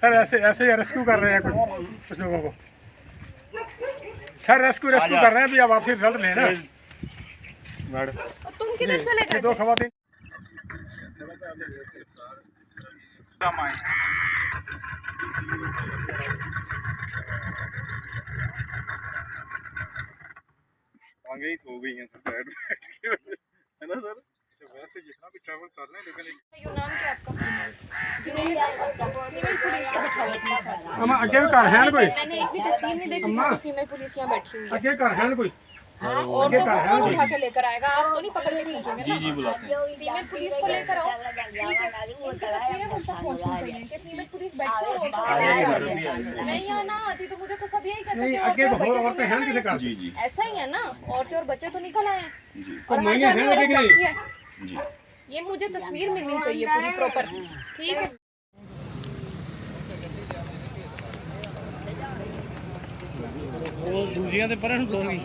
Sir ऐसे rescue कर रहे हैं कुछ लोगों को। सर रेस्क्यू कर रहे हैं भी, अब आपसे रिजल्ट लेना। तुम किधर चले गए? दो खवातीन आगे ही सो गई हैं सर, बैठ के है ना सर। वैसे जितना भी ट्रैवल कर रहे हैं, लेकिन नाम क्या आपका? फीमेल पुलिस का बैठा हुआ अपने साथ। हम आगे कर हैं कोई? मैंने एक भी तस्वीर नहीं देखी जिसमें फीमेल पुलिस यहाँ बैठी हुई है। आगे कर हैं कोई? और तो कौन उठा के लेकर आएगा? आप तो नहीं पकड़ के खींचोगे ना? जी बुलाते हैं। फीमेल पुलिस को लेकर आओ, ठीक है। इनकी तस्वीरें हम तक पहुंचनी चाहिए कि फीमेल पुलिस बैठी है और मैं यहाँ ना आती तो मुझे तो सब यही कहते नहीं, आगे बहुत औरतें हैं किसे कर? जी जी ऐसा ही है ना, औरतें और बच्चे तो निकल आए हैं जी और हर महिला घर में हैं औरत लेकिन बैठी है। जी। ये मुझे तस्वीर मिलनी चाहिए पूरी प्रॉपर, ठीक है। वो दूसरियां ते परन होगी।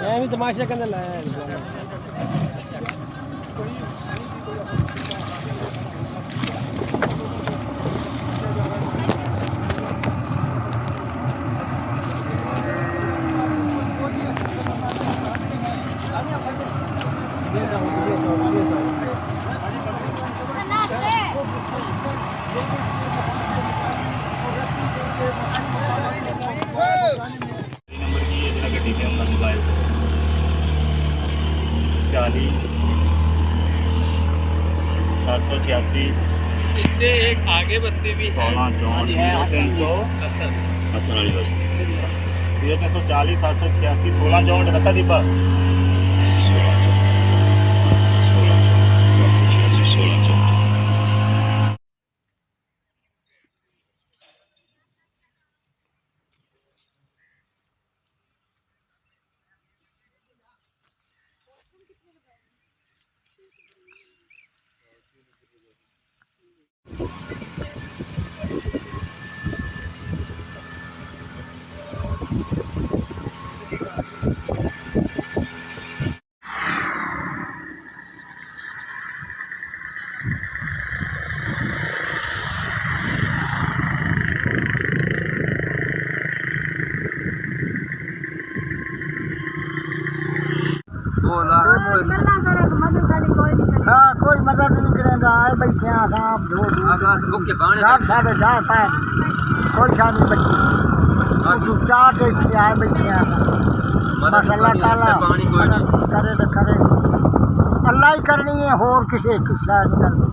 मैं भी तमाशा करने लाया है। नंबर की है जरा गड्डी पे हमका मोबाइल 40 786 इससे एक आगे बस्ती भी 16 64 हसन वाली बस्ती ये 340 786 16 64 बता दीपा 16 हाँ कोई मदद नहीं करेगा। आए बैठे हैं साहब साहब साढ़े चार पैर कोई शादी बच्ची चार से इतने आए बैठे हैं माशाल्लाह ताला करे तो करे अल्लाह ही करनी है होर किसी शायद करनी।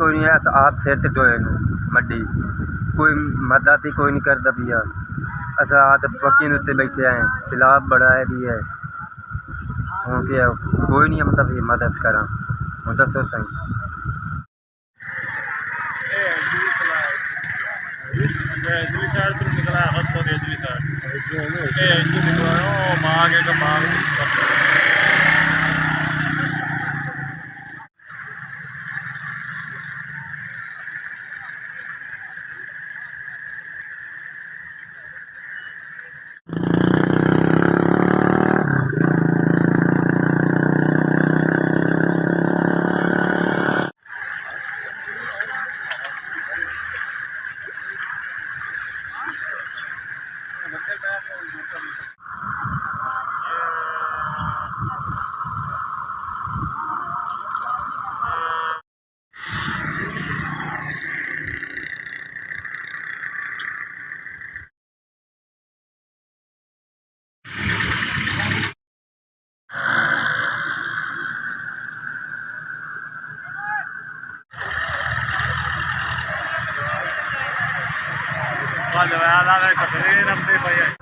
कोई नहीं है आप सिर ते ढोए मड्डी कोई मदद ही कोई नहीं करता पिया अस आत पक्की उत्ते बैठे आए सैलाब बड़ा है भी है हूँ क्या कोई नहीं मतलब ये मदद करा हूँ दसो सही جانے